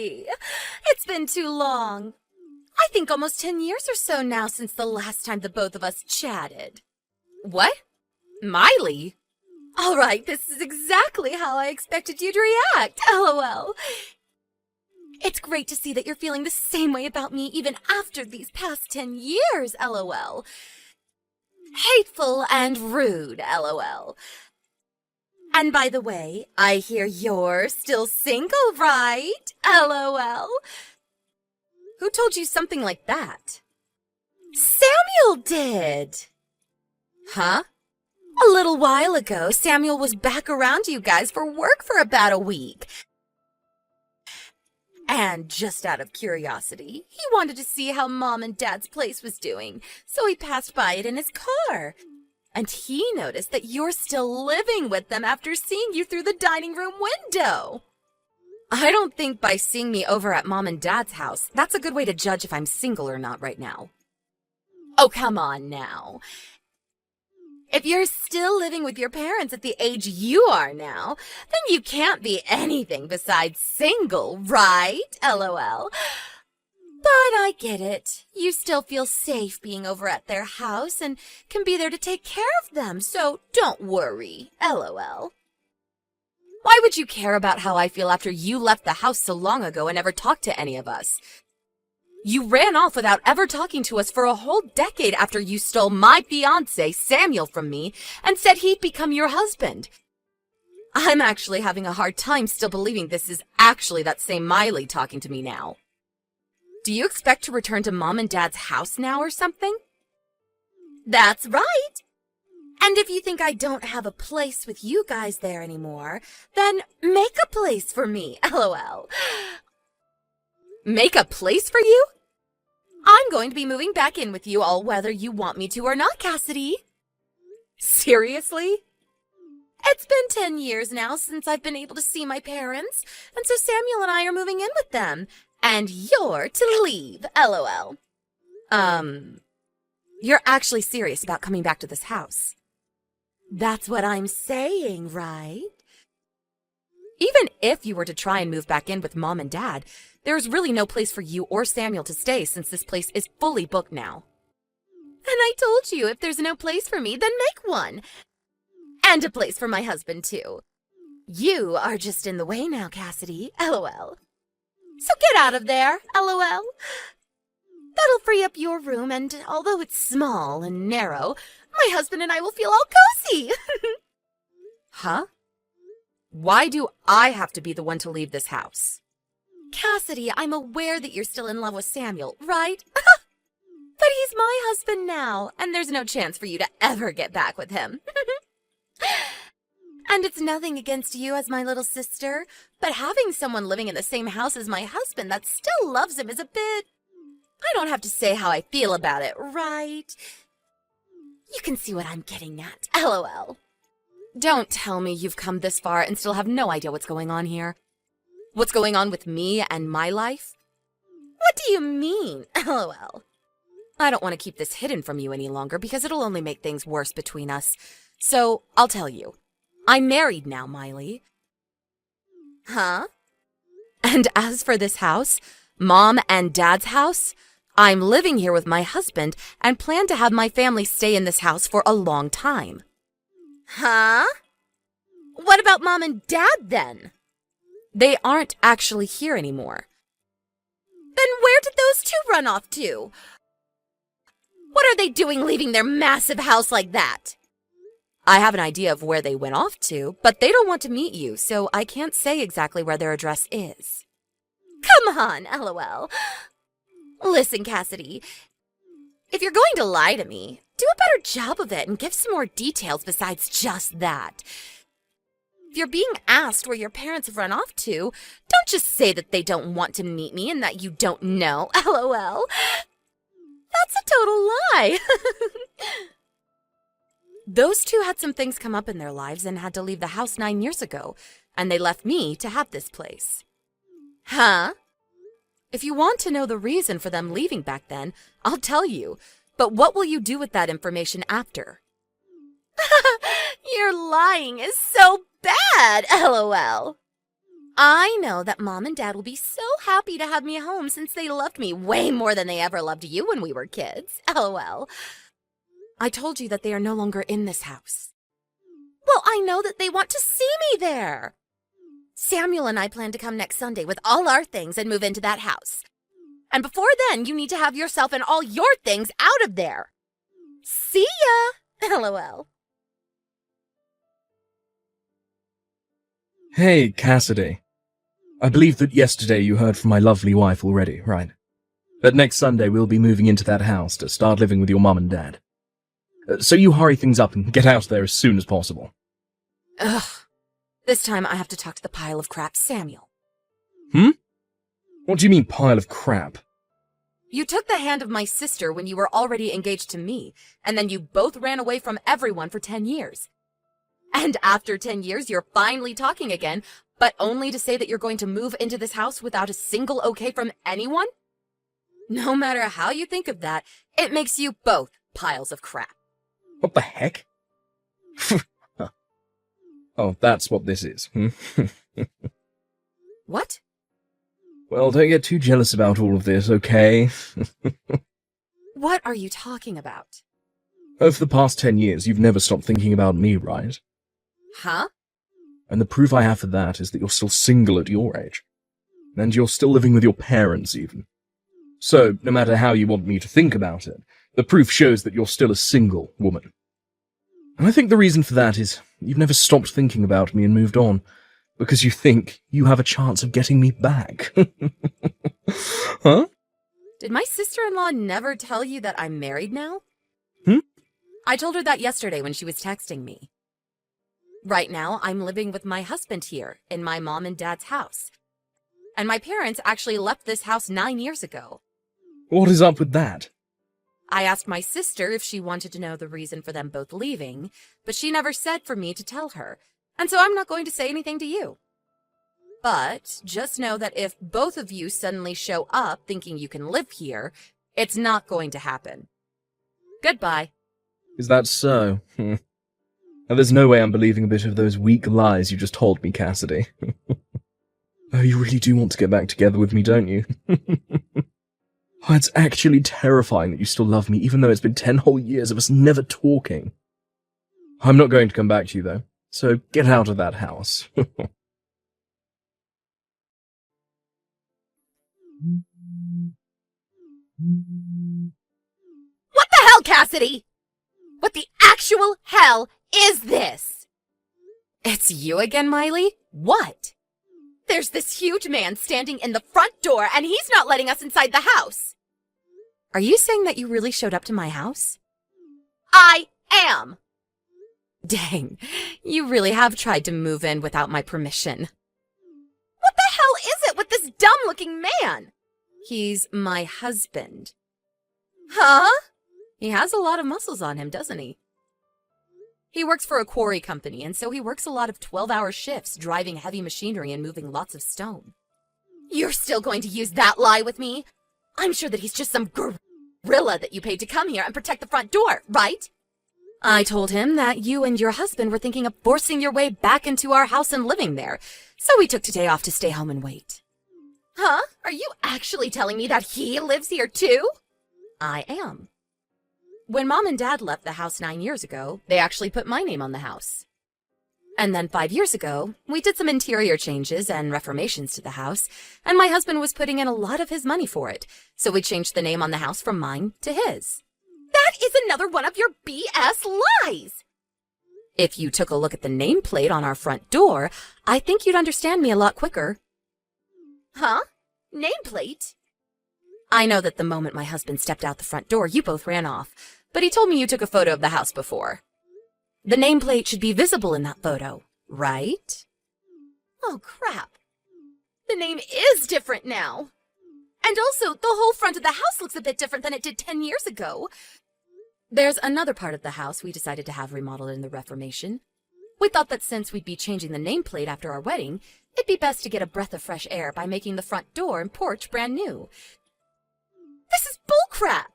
Cassidy. It's been too long. I think almost 10 years or so now since the last time the both of us chatted. What? Miley? All right, this is exactly how I expected you to react, LOL. It's great to see that you're feeling the same way about me even after these past 10 years, LOL. Hateful and rude, LOL. And by the way, I hear you're still single, right? LOL. Who told you something like that? Samuel did. Huh? A little while ago, Samuel was back around you guys for work for about a week. And just out of curiosity, he wanted to see how Mom and Dad's place was doing, so he passed by it in his car. And he noticed that you're still living with them after seeing you through the dining room window. I don't think by seeing me over at Mom and Dad's house, that's a good way to judge if I'm single or not right now. Oh, come on now. If you're still living with your parents at the age you are now, then you can't be anything besides single, right? LOL. But I get it. You still feel safe being over at their house and can be there to take care of them, so don't worry. LOL. Why would you care about how I feel after you left the house so long ago and never talked to any of us? You ran off without ever talking to us for a whole decade after you stole my fiancé, Samuel, from me and said he'd become your husband. I'm actually having a hard time still believing this is actually that same Miley talking to me now. Do you expect to return to Mom and Dad's house now or something? That's right. And if you think I don't have a place with you guys there anymore, then make a place for me, LOL. Make a place for you? I'm going to be moving back in with you all whether you want me to or not, Cassidy. Seriously? It's been 10 years now since I've been able to see my parents, and so Samuel and I are moving in with them, and you're to leave, LOL. You're actually serious about coming back to this house? That's what I'm saying, right? Even if you were to try and move back in with Mom and Dad, there's really no place for you or Samuel to stay since this place is fully booked now. And I told you if there's no place for me, then make one. And a place for my husband, too. You are just in the way now, Cassidy, LOL. So get out of there, LOL. That'll free up your room, and although it's small and narrow, my husband and I will feel all cozy. Huh? Why do I have to be the one to leave this house? Cassidy, I'm aware that you're still in love with Samuel, right? But he's my husband now, and there's no chance for you to ever get back with him. And it's nothing against you as my little sister, but having someone living in the same house as my husband that still loves him is a bit... I don't have to say how I feel about it, right? You can see what I'm getting at, LOL. Don't tell me you've come this far and still have no idea what's going on here. What's going on with me and my life? What do you mean, LOL? I don't want to keep this hidden from you any longer because it'll only make things worse between us. So, I'll tell you. I'm married now, Miley. Huh? And as for this house, Mom and Dad's house, I'm living here with my husband and plan to have my family stay in this house for a long time. Huh? What about Mom and Dad, then? They aren't actually here anymore. Then where did those two run off to? What are they doing leaving their massive house like that? I have an idea of where they went off to, but they don't want to meet you, so I can't say exactly where their address is. Come on, LOL. Listen, Cassidy, if you're going to lie to me, do a better job of it and give some more details besides just that. If you're being asked where your parents have run off to, don't just say that they don't want to meet me and that you don't know, LOL. That's a total lie. Those two had some things come up in their lives and had to leave the house 9 years ago, and they left me to have this place. Huh? If you want to know the reason for them leaving back then, I'll tell you, but what will you do with that information after? Your lying is so bad, LOL. I know that Mom and Dad will be so happy to have me home since they loved me way more than they ever loved you when we were kids. LOL. I told you that they are no longer in this house. Well, I know that they want to see me there. Samuel and I plan to come next Sunday with all our things and move into that house. And before then, you need to have yourself and all your things out of there. See ya! LOL. Hey, Cassidy. I believe that yesterday you heard from my lovely wife already, right? That next Sunday we'll be moving into that house to start living with your mum and dad. So you hurry things up and get out there as soon as possible. Ugh. This time I have to talk to the pile of crap Samuel. What do you mean, pile of crap? You took the hand of my sister when you were already engaged to me, and then you both ran away from everyone for 10 years. And after 10 years, you're finally talking again, but only to say that you're going to move into this house without a single okay from anyone? No matter how you think of that, it makes you both piles of crap. What the heck? Oh, that's what this is. What? Well, don't get too jealous about all of this, okay? What are you talking about? Over the past 10 years, you've never stopped thinking about me, right? Huh? And the proof I have for that is that you're still single at your age. And you're still living with your parents, even. So, no matter how you want me to think about it, the proof shows that you're still a single woman. And I think the reason for that is you've never stopped thinking about me and moved on, because you think you have a chance of getting me back. Huh? Did my sister-in-law never tell you that I'm married now? I told her that yesterday when she was texting me. Right now, I'm living with my husband here in my mom and dad's house. And my parents actually left this house 9 years ago. What is up with that? I asked my sister if she wanted to know the reason for them both leaving, but she never said for me to tell her, and so I'm not going to say anything to you. But just know that if both of you suddenly show up thinking you can live here, it's not going to happen. Goodbye. Is that so? Now, there's no way I'm believing a bit of those weak lies you just told me, Cassidy. Oh, you really do want to get back together with me, don't you? Oh, it's actually terrifying that you still love me, even though it's been 10 whole years of us never talking. I'm not going to come back to you, though, so get out of that house. What the hell, Cassidy? What the actual hell is this? It's you again, Miley? What? There's this huge man standing in the front door, and he's not letting us inside the house. Are you saying that you really showed up to my house? I am! Dang, you really have tried to move in without my permission. What the hell is it with this dumb-looking man? He's my husband. Huh? He has a lot of muscles on him, doesn't he? He works for a quarry company, and so he works a lot of 12-hour shifts, driving heavy machinery and moving lots of stone. You're still going to use that lie with me? I'm sure that he's just some gorilla that you paid to come here and protect the front door, right? I told him that you and your husband were thinking of forcing your way back into our house and living there, so we took today off to stay home and wait. Huh? Are you actually telling me that he lives here too? I am. When Mom and Dad left the house 9 years ago, they actually put my name on the house. And then 5 years ago, we did some interior changes and reformations to the house, and my husband was putting in a lot of his money for it, so we changed the name on the house from mine to his. That is another one of your BS lies! If you took a look at the nameplate on our front door, I think you'd understand me a lot quicker. Huh? Nameplate? I know that the moment my husband stepped out the front door, you both ran off, but he told me you took a photo of the house before. The nameplate should be visible in that photo, right? Oh, crap. The name is different now. And also, the whole front of the house looks a bit different than it did 10 years ago. There's another part of the house we decided to have remodeled in the Reformation. We thought that since we'd be changing the nameplate after our wedding, it'd be best to get a breath of fresh air by making the front door and porch brand new. This is bullcrap!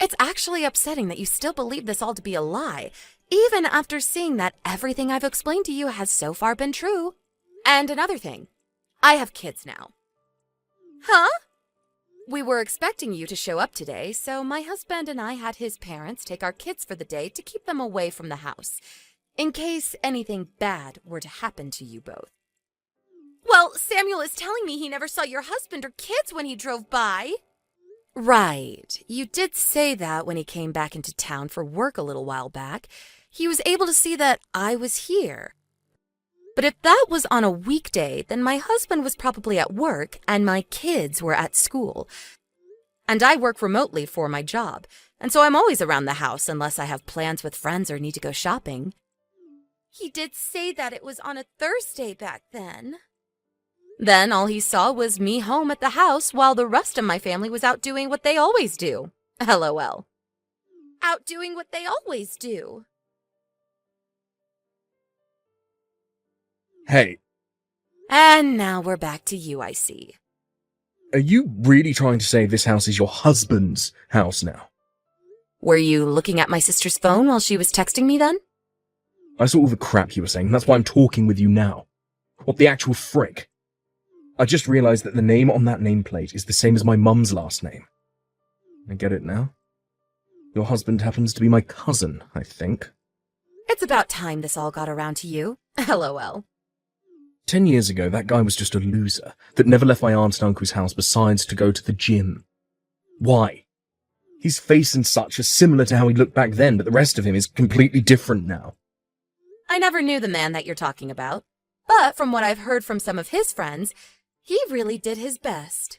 It's actually upsetting that you still believe this all to be a lie, even after seeing that everything I've explained to you has so far been true. And another thing, I have kids now. Huh? We were expecting you to show up today, so my husband and I had his parents take our kids for the day to keep them away from the house, in case anything bad were to happen to you both. Well, Samuel is telling me he never saw your husband or kids when he drove by. Right. You did say that when he came back into town for work a little while back. He was able to see that I was here. But if that was on a weekday, then my husband was probably at work and my kids were at school. And I work remotely for my job, and so I'm always around the house unless I have plans with friends or need to go shopping. He did say that it was on a Thursday back then. Then all he saw was me home at the house while the rest of my family was out doing what they always do. LOL. Out doing what they always do. Hey. And now we're back to you, I see. Are you really trying to say this house is your husband's house now? Were you looking at my sister's phone while she was texting me then? I saw all the crap you were saying, that's why I'm talking with you now. What the actual frick? I just realised that the name on that nameplate is the same as my mum's last name. I get it now. Your husband happens to be my cousin, I think. It's about time this all got around to you. LOL. 10 years ago, that guy was just a loser that never left my aunt and uncle's house besides to go to the gym. Why? His face and such are similar to how he looked back then, but the rest of him is completely different now. I never knew the man that you're talking about, but from what I've heard from some of his friends, he really did his best.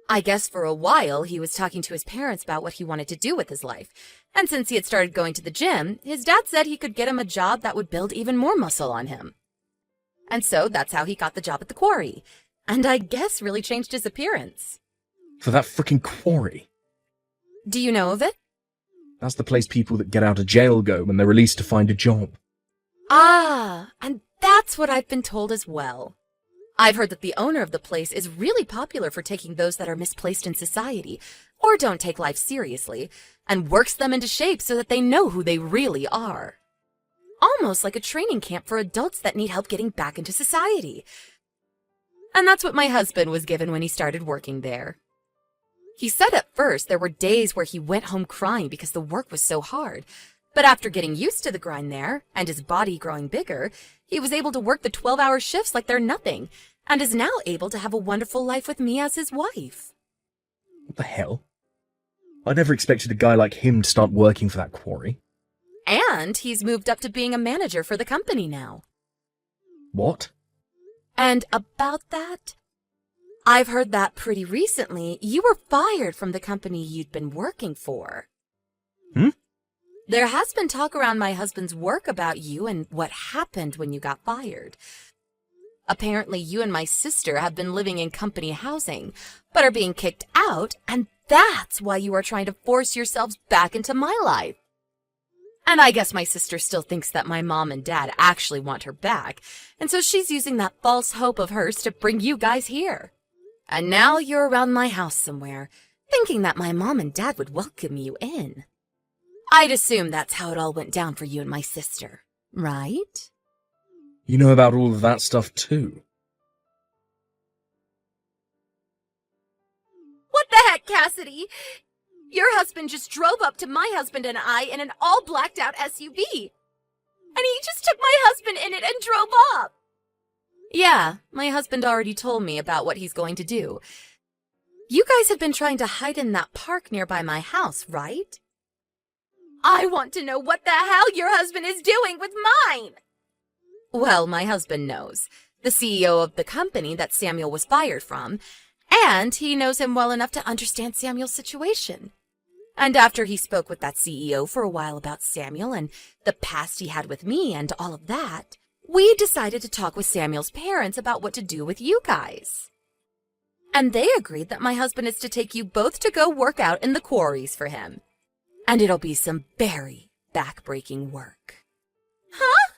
I guess for a while he was talking to his parents about what he wanted to do with his life, and since he had started going to the gym, his dad said he could get him a job that would build even more muscle on him. And so that's how he got the job at the quarry, and I guess really changed his appearance. For that frickin' quarry? Do you know of it? That's the place people that get out of jail go when they're released to find a job. Ah, and that's what I've been told as well. I've heard that the owner of the place is really popular for taking those that are misplaced in society, or don't take life seriously, and works them into shape so that they know who they really are. Almost like a training camp for adults that need help getting back into society. And that's what my husband was given when he started working there. He said at first there were days where he went home crying because the work was so hard, but after getting used to the grind there, and his body growing bigger, he was able to work the 12-hour shifts like they're nothing, and is now able to have a wonderful life with me as his wife. What the hell? I never expected a guy like him to start working for that quarry. And he's moved up to being a manager for the company now. What? And about that, I've heard that pretty recently you were fired from the company you'd been working for. There has been talk around my husband's work about you and what happened when you got fired. Apparently you and my sister have been living in company housing, but are being kicked out, and that's why you are trying to force yourselves back into my life. And I guess my sister still thinks that my mom and dad actually want her back, and so she's using that false hope of hers to bring you guys here. And now you're around my house somewhere, thinking that my mom and dad would welcome you in. I'd assume that's how it all went down for you and my sister, right? You know about all of that stuff too. What the heck, Cassidy? Your husband just drove up to my husband and I in an all blacked out SUV. And he just took my husband in it and drove off. Yeah, my husband already told me about what he's going to do. You guys have been trying to hide in that park nearby my house, right? I want to know what the hell your husband is doing with mine. Well, my husband knows. The CEO of the company that Samuel was fired from. And he knows him well enough to understand Samuel's situation. And after he spoke with that CEO for a while about Samuel and the past he had with me and all of that, we decided to talk with Samuel's parents about what to do with you guys. And they agreed that my husband is to take you both to go work out in the quarries for him. And it'll be some very back-breaking work. Huh?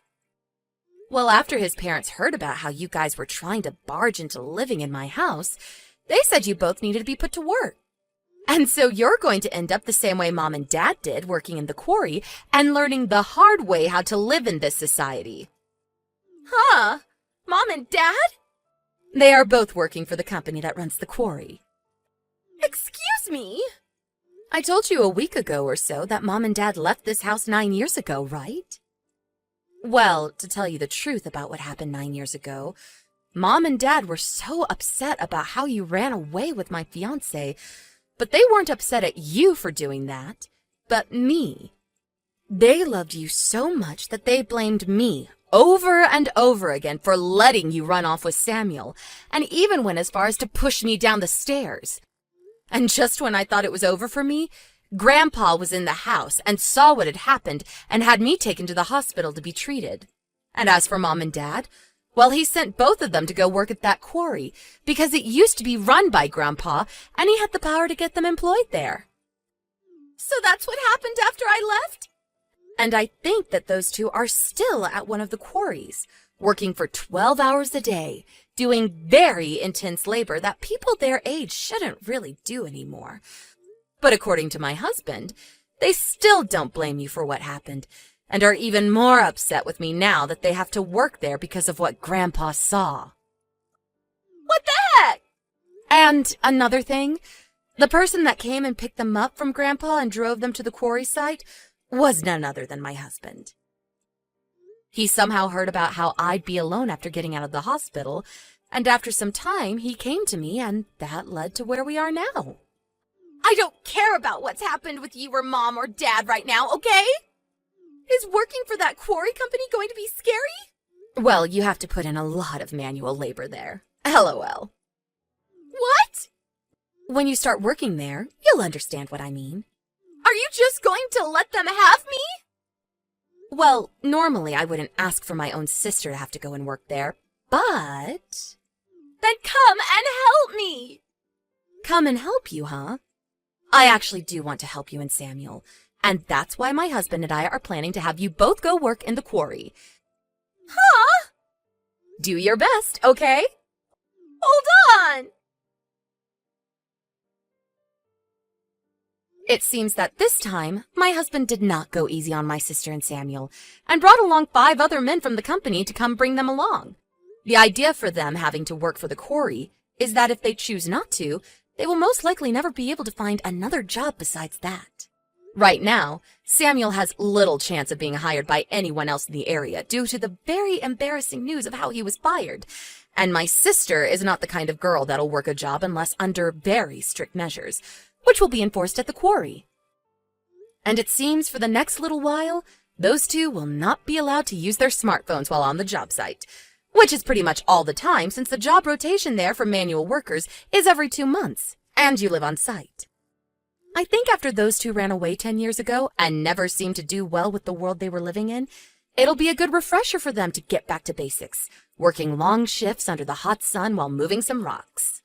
Well, after his parents heard about how you guys were trying to barge into living in my house, they said you both needed to be put to work. And so you're going to end up the same way Mom and Dad did, working in the quarry and learning the hard way how to live in this society. Huh? Mom and Dad? They are both working for the company that runs the quarry. Excuse me? I told you a week ago or so that Mom and Dad left this house 9 years ago, right? Well, to tell you the truth about what happened 9 years ago, Mom and Dad were so upset about how you ran away with my fiancé, but they weren't upset at you for doing that, but me. They loved you so much that they blamed me over and over again for letting you run off with Samuel, and even went as far as to push me down the stairs. And just when I thought it was over for me, Grandpa was in the house and saw what had happened and had me taken to the hospital to be treated. And as for Mom and Dad, well, he sent both of them to go work at that quarry because it used to be run by Grandpa and he had the power to get them employed there. So that's what happened after I left? And I think that those two are still at one of the quarries, working for 12 hours a day, doing very intense labor that people their age shouldn't really do anymore. But according to my husband, they still don't blame you for what happened, and are even more upset with me now that they have to work there because of what Grandpa saw. What the heck? And another thing, the person that came and picked them up from Grandpa and drove them to the quarry site was none other than my husband. He somehow heard about how I'd be alone after getting out of the hospital, and after some time he came to me, and that led to where we are now. I don't care about what's happened with you or Mom or Dad right now, okay? Is working for that quarry company going to be scary? Well, you have to put in a lot of manual labor there. LOL. What? When you start working there, you'll understand what I mean. Are you just going to let them have me? Well, normally I wouldn't ask for my own sister to have to go and work there, but... Then come and help me! Come and help you, huh? I actually do want to help you and Samuel, and that's why my husband and I are planning to have you both go work in the quarry. Huh? Do your best, okay? Hold on! It seems that this time, my husband did not go easy on my sister and Samuel, and brought along 5 other men from the company to come bring them along. The idea for them having to work for the quarry is that if they choose not to, they will most likely never be able to find another job besides that. Right now, Samuel has little chance of being hired by anyone else in the area due to the very embarrassing news of how he was fired, and my sister is not the kind of girl that'll work a job unless under very strict measures, which will be enforced at the quarry. And it seems for the next little while, those two will not be allowed to use their smartphones while on the job site, which is pretty much all the time since the job rotation there for manual workers is every 2 months, and you live on site. I think after those two ran away 10 years ago and never seemed to do well with the world they were living in, it'll be a good refresher for them to get back to basics, working long shifts under the hot sun while moving some rocks.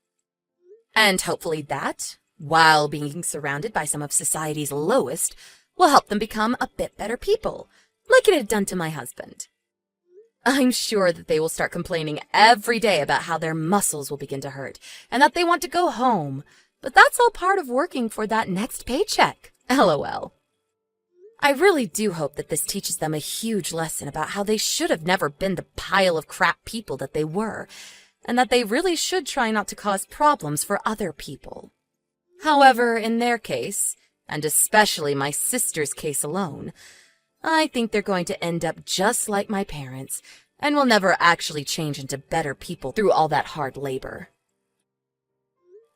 And hopefully that, while being surrounded by some of society's lowest, will help them become a bit better people, like it had done to my husband. I'm sure that they will start complaining every day about how their muscles will begin to hurt, and that they want to go home, but that's all part of working for that next paycheck. LOL. I really do hope that this teaches them a huge lesson about how they should have never been the pile of crap people that they were, and that they really should try not to cause problems for other people. However, in their case, and especially my sister's case alone, I think they're going to end up just like my parents, and will never actually change into better people through all that hard labor.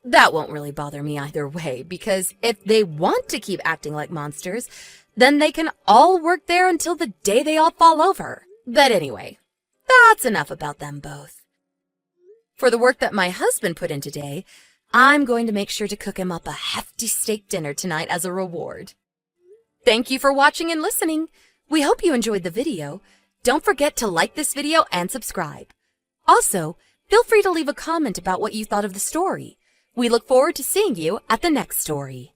That won't really bother me either way, because if they want to keep acting like monsters, then they can all work there until the day they all fall over. But anyway, that's enough about them both. For the work that my husband put in today, I'm going to make sure to cook him up a hefty steak dinner tonight as a reward. Thank you for watching and listening. We hope you enjoyed the video. Don't forget to like this video and subscribe. Also, feel free to leave a comment about what you thought of the story. We look forward to seeing you at the next story.